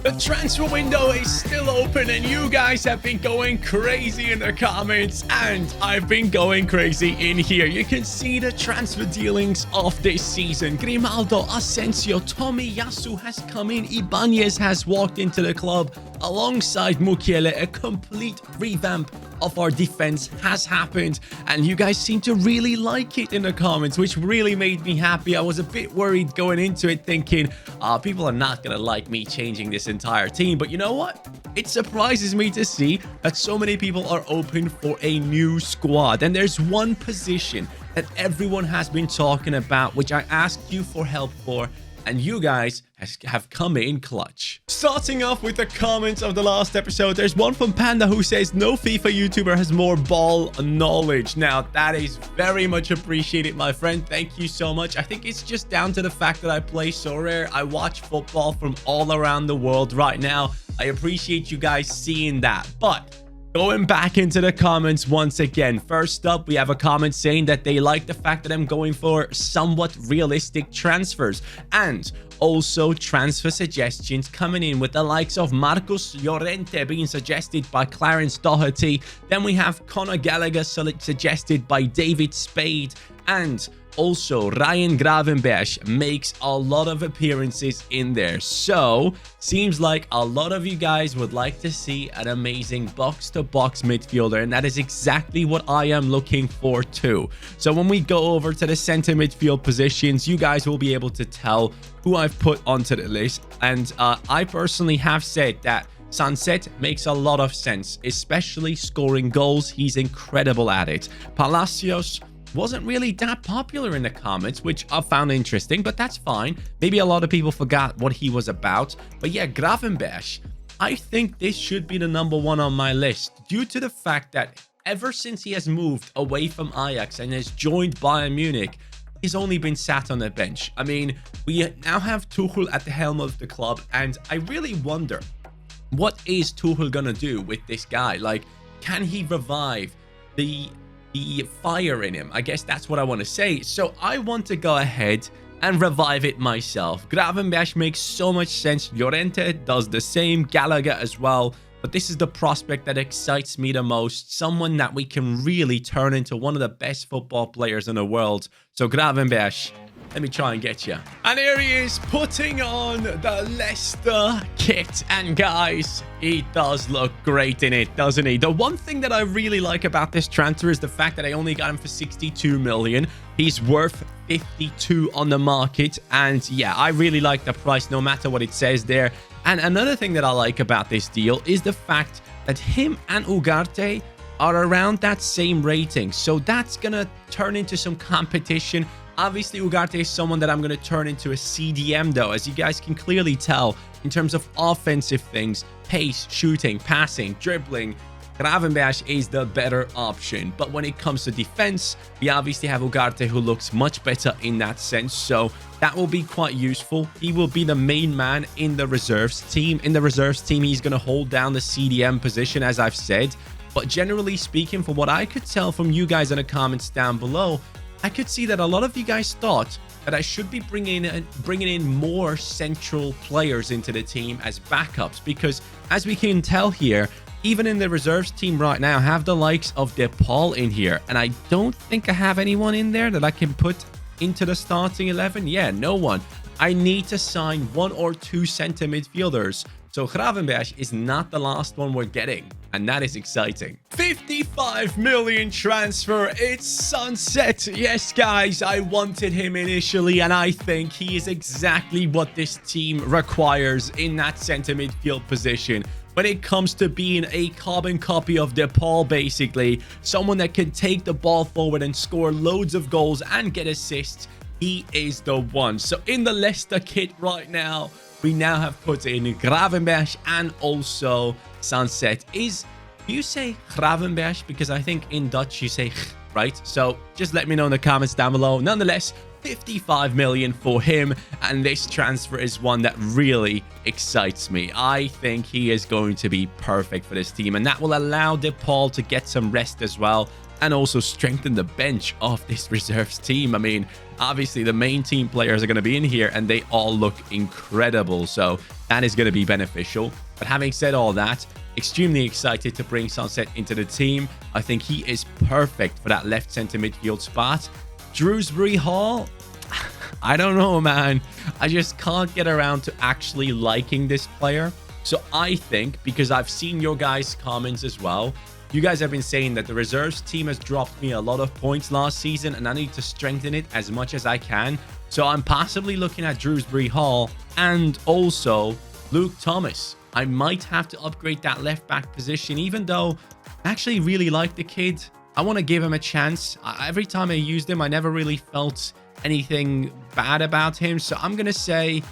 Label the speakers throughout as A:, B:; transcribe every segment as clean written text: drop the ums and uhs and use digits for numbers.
A: The transfer window is still open and you guys have been going crazy in the comments and I've been going crazy in here. You can see the transfer dealings of this season. Grimaldo, Asensio, Tomiyasu has come in. Ibanez has walked into the club alongside Mukiele. A complete revamp of our defense has happened and you guys seem to really like it in the comments, which really made me happy. I was a bit worried going into it thinking people are not gonna like me changing this entire team, but you know what, it surprises me to see that so many people are open for a new squad. And there's one position that everyone has been talking about, which I asked you for help for, and you guys have come in clutch. Starting off with the comments of the last episode, there's one from Panda who says, no FIFA YouTuber has more ball knowledge. Now, that is very much appreciated, my friend. Thank you so much. I think it's just down to the fact that I play Sorare. I watch football from all around the world right now. I appreciate you guys seeing that. But going back into the comments once again, first up, we have a comment saying that they like the fact that I'm going for somewhat realistic transfers and also transfer suggestions coming in with the likes of Marcus Llorente being suggested by Clarence Doherty. Then we have Conor Gallagher suggested by David Spade, and also Ryan Gravenberch makes a lot of appearances in there. So seems like a lot of you guys would like to see an amazing box-to-box midfielder, and that is exactly what I am looking for too. So when we go over to the center midfield positions, you guys will be able to tell who I've put onto the list. And I personally have said that Sunset makes a lot of sense, especially scoring goals. He's incredible at it. Palacios wasn't really that popular in the comments, which I found interesting, but that's fine. Maybe a lot of people forgot what he was about. But yeah, Gravenberch, I think this should be the number one on my list due to the fact that ever since he has moved away from Ajax and has joined Bayern Munich, he's only been sat on the bench. I mean, we now have Tuchel at the helm of the club, and I really wonder, what is Tuchel gonna do with this guy? Like, can he revive the fire in him? I guess that's what I want to say. So I want to go ahead and revive it myself. Gravenberch makes so much sense. Llorente does the same. Gallagher as well. But this is the prospect that excites me the most. Someone that we can really turn into one of the best football players in the world. So Gravenberch, let me try and get you. And here he is putting on the Leicester kit. And guys, he does look great in it, doesn't he? The one thing that I really like about this transfer is the fact that I only got him for 62 million. He's worth 52 on the market. And yeah, I really like the price no matter what it says there. And another thing that I like about this deal is the fact that him and Ugarte are around that same rating. So that's going to turn into some competition. Obviously, Ugarte is someone that I'm going to turn into a CDM, though, as you guys can clearly tell in terms of offensive things, pace, shooting, passing, dribbling. Gravenberch is the better option. But when it comes to defense, we obviously have Ugarte, who looks much better in that sense. So that will be quite useful. He will be the main man in the reserves team. In the reserves team, he's going to hold down the CDM position, as I've said. But generally speaking, from what I could tell from you guys in the comments down below, I could see that a lot of you guys thought that I should be bringing in more central players into the team as backups, because as we can tell here, even in the reserves team right now, I have the likes of De Paul in here, and I don't think I have anyone in there that I can put into the starting 11. Yeah, no one. I need to sign one or two center midfielders. So Gravenberch is not the last one we're getting, and that is exciting. 55 million transfer. It's Sunset. Yes, guys, I wanted him initially, and I think he is exactly what this team requires in that center midfield position. When it comes to being a carbon copy of De Paul, basically, someone that can take the ball forward and score loads of goals and get assists, he is the one. So in the Leicester kit right now, we now have put in Gravenberch and also Sunset. Do you say Gravenberch? Because I think in Dutch you say right? So just let me know in the comments down below. Nonetheless, 55 million for him, and this transfer is one that really excites me. I think he is going to be perfect for this team, and that will allow De Paul to get some rest as well. and also strengthen the bench of this reserves team. I mean, obviously the main team players are going to be in here and they all look incredible. So that is going to be beneficial. But having said all that, extremely excited to bring Sunset into the team. I think he is perfect for that left center midfield spot. Dewsbury Hall, I don't know, man. I just can't get around to actually liking this player. So I think, because I've seen your guys' comments as well, you guys have been saying that the reserves team has dropped me a lot of points last season and I need to strengthen it as much as I can. So I'm possibly looking at Dewsbury Hall and also Luke Thomas. I might have to upgrade that left back position, even though I actually really like the kid. I want to give him a chance. Every time I used him, I never really felt anything bad about him. So I'm going to say,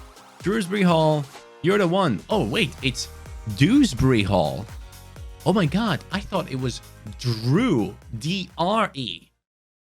A: Dewsbury Hall, you're the one. Oh, wait, it's Dewsbury Hall. Oh my God, I thought it was Drew, D-R-E.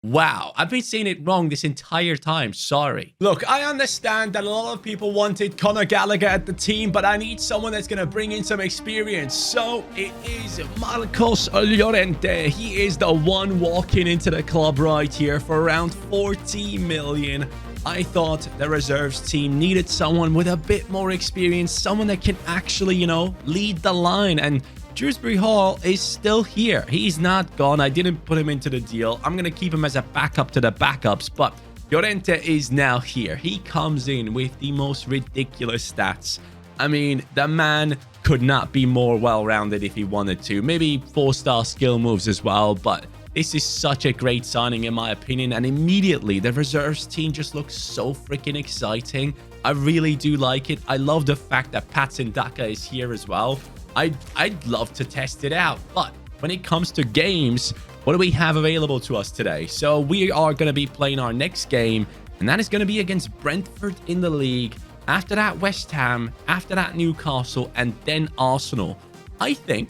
A: Wow, I've been saying it wrong this entire time. Sorry. Look, I understand that a lot of people wanted Conor Gallagher at the team, but I need someone that's going to bring in some experience. So it is Marcos Llorente. He is the one walking into the club right here for around 40 million. I thought the reserves team needed someone with a bit more experience, someone that can actually, you know, lead the line. And Dewsbury Hall is still here. He's not gone. I didn't put him into the deal. I'm going to keep him as a backup to the backups, but Llorente is now here. He comes in with the most ridiculous stats. I mean, the man could not be more well-rounded if he wanted to. Maybe 4-star skill moves as well, but this is such a great signing in my opinion, and immediately the reserves team just looks so freaking exciting. I really do like it. I love the fact that Patson Daka is here as well. I'd love to test it out, but when it comes to games, what do we have available to us today? So we are going to be playing our next game, and that is going to be against Brentford in the league. After that, West Ham. After that, Newcastle, and then Arsenal. I think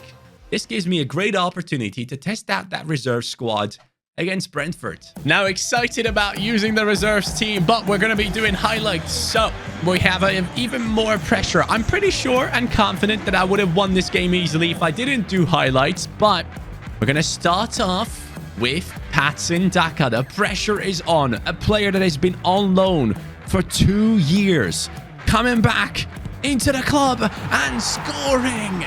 A: this gives me a great opportunity to test out that reserve squad against Brentford. Now, excited about using the reserves team, but we're going to be doing highlights. So we have even more pressure. I'm pretty sure and confident that I would have won this game easily if I didn't do highlights, but we're going to start off with Patson Daka. The pressure is on. A player that has been on loan for 2 years, coming back into the club and scoring.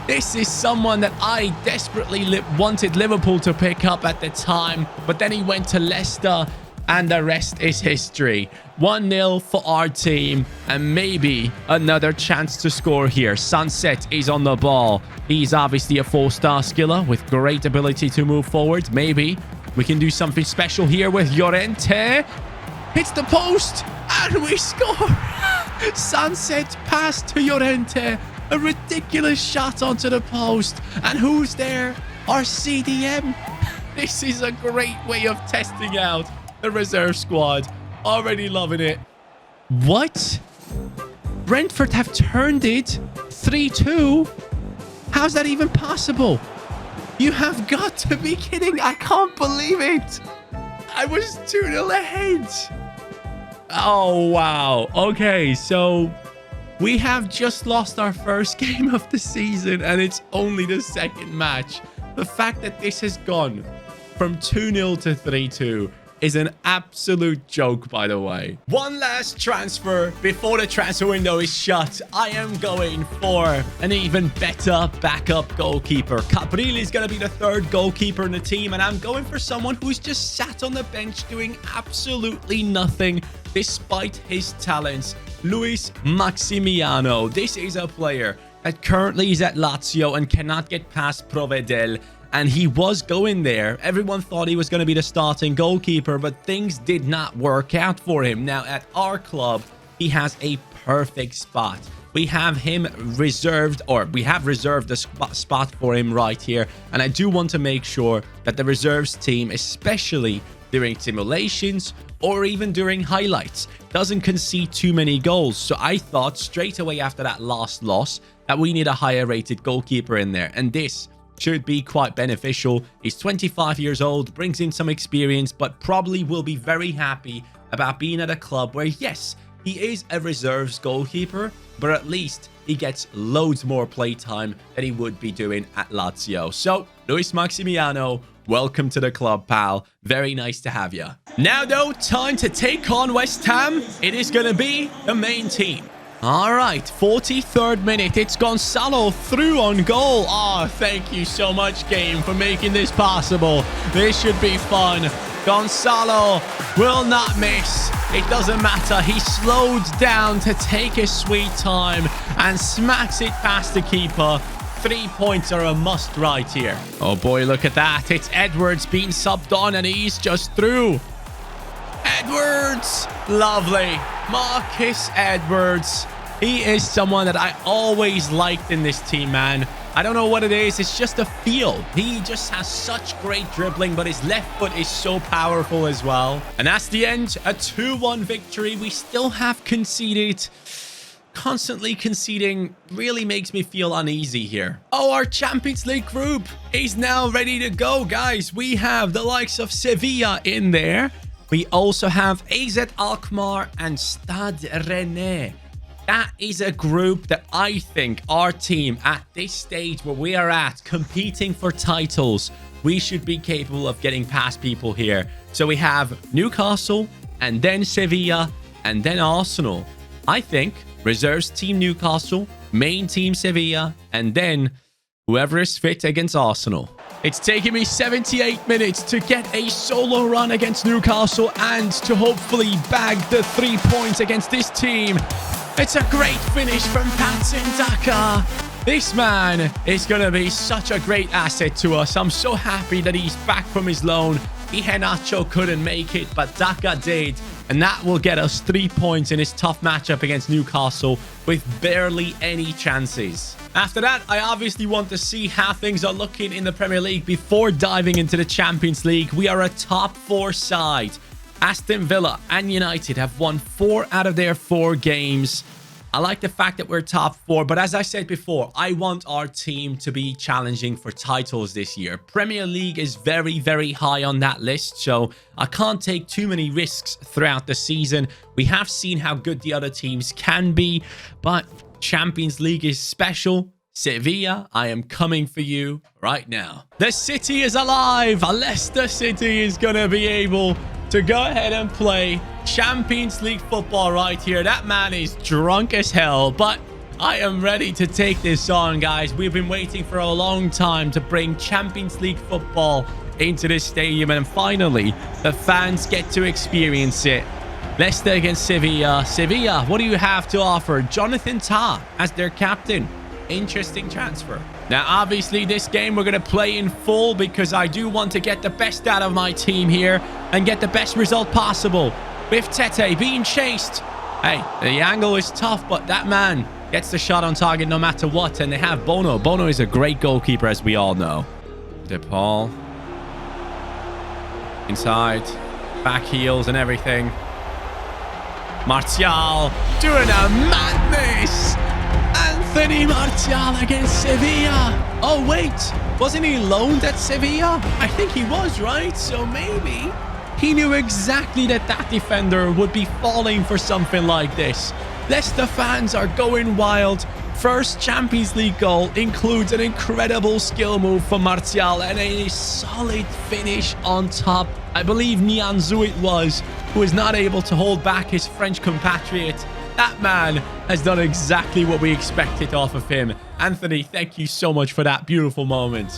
A: This is someone that I desperately wanted Liverpool to pick up at the time, but then he went to Leicester, and the rest is history. 1-0 for our team, and maybe another chance to score here. Sunset is on the ball. He's obviously a 4-star skiller with great ability to move forward. Maybe we can do something special here with Llorente. Hits the post, and we score. Sunset pass to Llorente. A ridiculous shot onto the post. And who's there? Our CDM. This is a great way of testing out the reserve squad. Already loving it. What? Brentford have turned it 3-2? How's that even possible? You have got to be kidding. I can't believe it. I was 2-0 ahead. Oh, wow. Okay, so we have just lost our first game of the season, and it's only the second match. The fact that this has gone from 2-0 to 3-2 is an absolute joke, by the way. One last transfer before the transfer window is shut. I am going for an even better backup goalkeeper. Cabril is going to be the third goalkeeper in the team, and I'm going for someone who's just sat on the bench doing absolutely nothing despite his talents. Luis Maximiano. This is a player that currently is at Lazio and cannot get past Provedel. And he was going there. Everyone thought he was going to be the starting goalkeeper, but things did not work out for him. Now, at our club, he has a perfect spot. We have him reserved, or we have reserved a spot for him right here. And I do want to make sure that the reserves team, especially during simulations or even during highlights, doesn't concede too many goals. So I thought straight away after that last loss that we need a higher rated goalkeeper in there. And this should be quite beneficial. He's 25 years old, brings in some experience, but probably will be very happy about being at a club where, yes, he is a reserves goalkeeper, but at least he gets loads more playtime than he would be doing at Lazio. So, Luis Maximiano, welcome to the club, pal. Very nice to have you. Now, though, time to take on West Ham. It is going to be the main team. All right, 43rd minute. It's Gonzalo through on goal. Oh, thank you so much, game, for making this possible. This should be fun. Gonzalo will not miss. It doesn't matter. He slowed down to take his sweet time and smacks it past the keeper. 3 points are a must right here. Oh boy, look at that. It's Edwards being subbed on and he's just through. Edwards. Lovely. Marcus Edwards. He is someone that I always liked in this team, man. I don't know what it is. It's just a feel. He just has such great dribbling, but his left foot is so powerful as well. And that's the end. A 2-1 victory. We still have conceded. Constantly conceding really makes me feel uneasy here. Oh, our Champions League group is now ready to go, guys. We have the likes of Sevilla in there. We also have AZ Alkmaar and Stade Rennais. That is a group that I think our team at this stage where we are at, competing for titles, we should be capable of getting past people here. So we have Newcastle and then Sevilla and then Arsenal. I think reserves team Newcastle, main team Sevilla, and then whoever is fit against Arsenal. It's taken me 78 minutes to get a solo run against Newcastle and to hopefully bag the 3 points against this team. It's a great finish from Patson Daka. This man is going to be such a great asset to us. I'm so happy that he's back from his loan. Iheanacho couldn't make it, but Daka did. And that will get us 3 points in his tough matchup against Newcastle with barely any chances. After that, I obviously want to see how things are looking in the Premier League before diving into the Champions League. We are a top 4 side. Aston Villa and United have won 4 out of their 4 games. I like the fact that we're top 4, but as I said before, I want our team to be challenging for titles this year. Premier League is very, very high on that list, so I can't take too many risks throughout the season. We have seen how good the other teams can be, but Champions League is special. Sevilla, I am coming for you right now. The city is alive. Leicester City is going to be able to go ahead and play Champions League football right here. That man is drunk as hell, but I am ready to take this on, guys. We've been waiting for a long time to bring Champions League football into this stadium, and finally, the fans get to experience it. Leicester against Sevilla. Sevilla, what do you have to offer? Jonathan Tah as their captain. Interesting transfer. Now, obviously, this game we're going to play in full because I do want to get the best out of my team here and get the best result possible. With Tete being chased. Hey, the angle is tough, but that man gets the shot on target no matter what. And they have Bono. Bono is a great goalkeeper, as we all know. De Paul. Inside. Back heels and everything. Martial doing a madness. Anthony Martial against Sevilla. Oh, wait. Wasn't he loaned at Sevilla? I think he was, right? So maybe he knew exactly that that defender would be falling for something like this. Leicester fans are going wild. First Champions League goal includes an incredible skill move from Martial and a solid finish on top. I believe Nianzou it was, who was not able to hold back his French compatriot. That man has done exactly what we expected off of him. Anthony, thank you so much for that beautiful moment.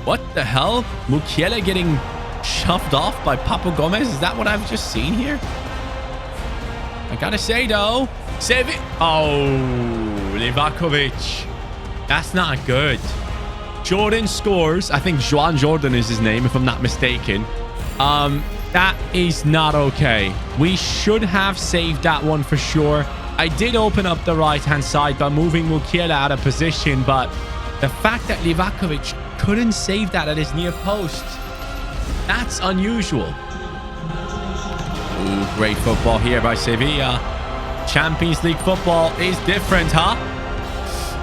A: What the hell? Mukiele getting shoved off by Papu Gomez? Is that what I've just seen here? I gotta say, though, save it. Oh, Livakovic. That's not good. Jordan scores. I think Juan Jordan is his name, if I'm not mistaken. That is not okay. We should have saved that one for sure. I did open up the right-hand side by moving Mukiele out of position, but the fact that Livakovic couldn't save that at his near post, that's unusual. Ooh, great football here by Sevilla. Champions League football is different, huh?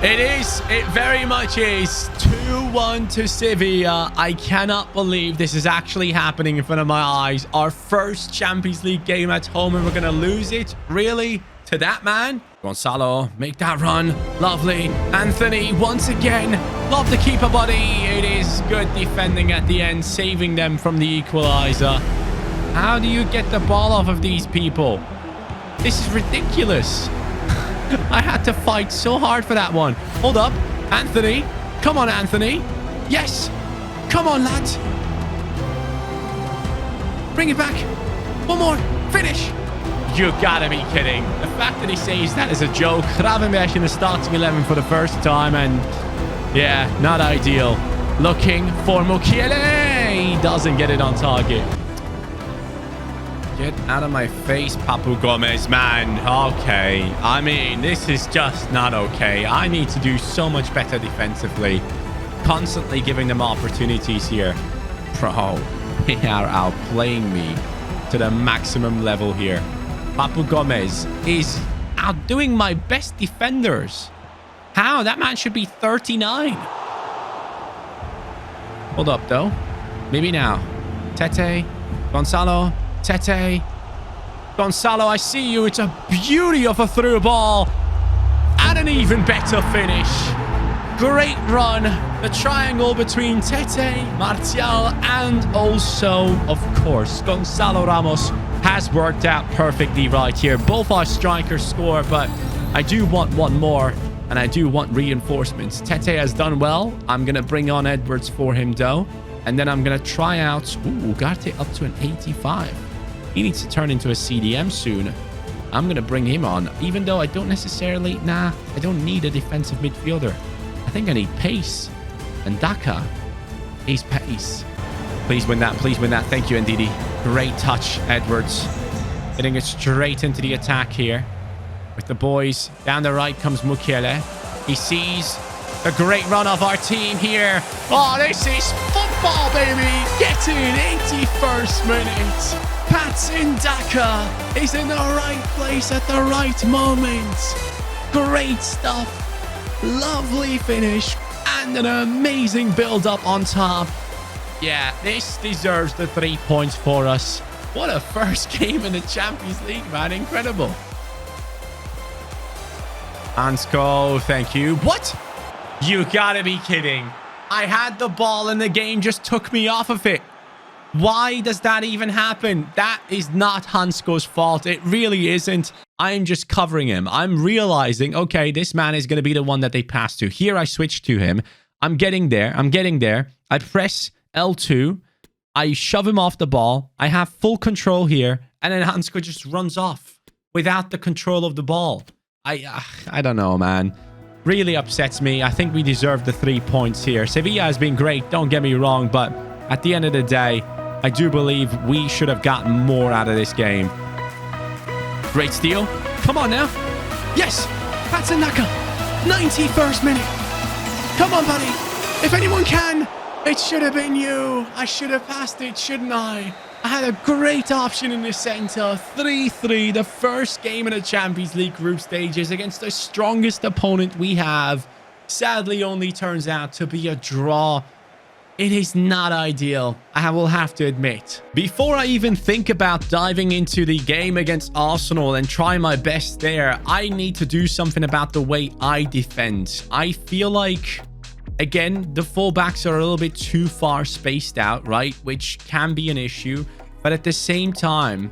A: It is. It very much is. 2-1 to Sevilla. I cannot believe this is actually happening in front of my eyes. Our first Champions League game at home and we're going to lose it? Really? To that man? Gonzalo, make that run. Lovely. Anthony, once again. Love the keeper, buddy. It is good defending at the end, saving them from the equalizer. How do you get the ball off of these people? This is ridiculous. I had to fight so hard for that one. Hold up. Anthony. Come on, Anthony. Yes. Come on, lads. Bring it back. One more. Finish. You gotta be kidding. The fact that he says that is a joke. Gravenberch in the starting 11 for the first time, and yeah, not ideal. Looking for Mukiele. He doesn't get it on target. Get out of my face, Papu Gomez, man. Okay. I mean, this is just not okay. I need to do so much better defensively. Constantly giving them opportunities here. Bro, they are outplaying me to the maximum level here. Papu Gomez is outdoing my best defenders. How? That man should be 39. Hold up, though. Maybe now. Tete. Gonzalo. Tete. Gonzalo, I see you. It's a beauty of a through ball. And an even better finish. Great run. The triangle between Tete, Martial, and also, of course, Gonzalo Ramos has worked out perfectly right here. Both our strikers score, but I do want one more, and I do want reinforcements. Tete has done well. I'm going to bring on Edwards for him, though. And then I'm going to try out Ugarte up to an 85. He needs to turn into a CDM soon. I'm going to bring him on, even though I don't necessarily... Nah, I don't need a defensive midfielder. I think I need pace. And Daka is pace. Please win that. Please win that. Thank you, Ndidi. Great touch, Edwards. Getting it straight into the attack here. With the boys. Down the right comes Mukiele. He sees a great run of our team here. Oh, this is football, baby. Get in 81st minute. Patson Daka is in the right place at the right moment. Great stuff. Lovely finish. And an amazing build-up on top. Yeah, this deserves the 3 points for us. What a first game in the Champions League, man. Incredible. Hansko, thank you. What? You gotta be kidding. I had the ball and the game just took me off of it. Why does that even happen? That is not Hansko's fault. It really isn't. I'm just covering him. I'm realizing, okay, this man is going to be the one that they pass to. Here I switch to him. I'm getting there. I press L2. I shove him off the ball. I have full control here. And then Hansko just runs off without the control of the ball. I don't know, man. Really upsets me. I think we deserve the 3 points here. Sevilla has been great, don't get me wrong, but at the end of the day, I do believe we should have gotten more out of this game. Great steal. Come on now. Yes. Patson Daka. 91st minute. Come on, buddy. If anyone can, it should have been you. I should have passed it, shouldn't I? I had a great option in the center. 3-3, the first game in the Champions League group stages against the strongest opponent we have. Sadly, only turns out to be a draw. It is not ideal, I will have to admit. Before I even think about diving into the game against Arsenal and try my best there, I need to do something about the way I defend. I feel like, again, the fullbacks are a little bit too far spaced out, right? Which can be an issue. But at the same time,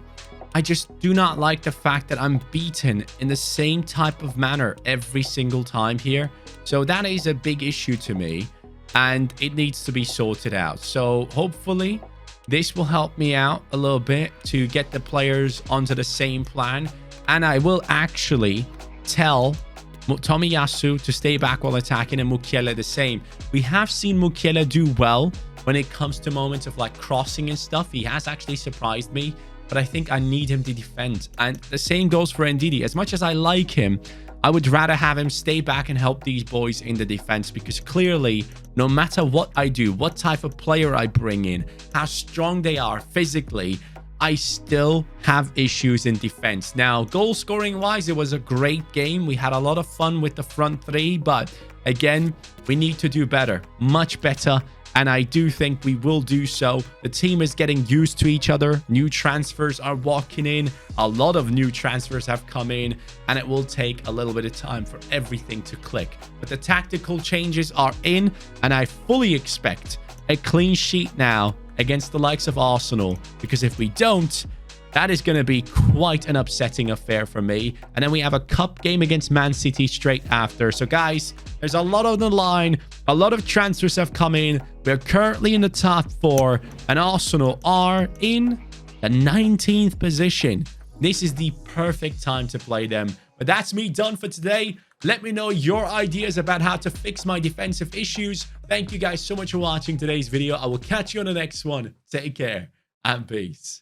A: I just do not like the fact that I'm beaten in the same type of manner every single time here. So that is a big issue to me. And it needs to be sorted out. So hopefully this will help me out a little bit to get the players onto the same plan. And I will actually tell Tomiyasu to stay back while attacking and Mukiele the same. We have seen Mukiele do well when it comes to moments of like crossing and stuff. He has actually surprised me, but I think I need him to defend. And the same goes for Ndidi. As much as I like him, I would rather have him stay back and help these boys in the defense, because clearly, no matter what I do, what type of player I bring in, how strong they are physically, I still have issues in defense. Now, goal scoring wise, it was a great game. We had a lot of fun with the front three, but again, we need to do better, much better and I do think we will do so. The team is getting used to each other. New transfers are walking in. A lot of new transfers have come in, and it will take a little bit of time for everything to click. But the tactical changes are in, and I fully expect a clean sheet now against the likes of Arsenal, because if we don't, that is going to be quite an upsetting affair for me. And then we have a cup game against Man City straight after. So guys, there's a lot on the line. A lot of transfers have come in. We're currently in the top 4, and Arsenal are in the 19th position. This is the perfect time to play them. But that's me done for today. Let me know your ideas about how to fix my defensive issues. Thank you guys so much for watching today's video. I will catch you on the next one. Take care and peace.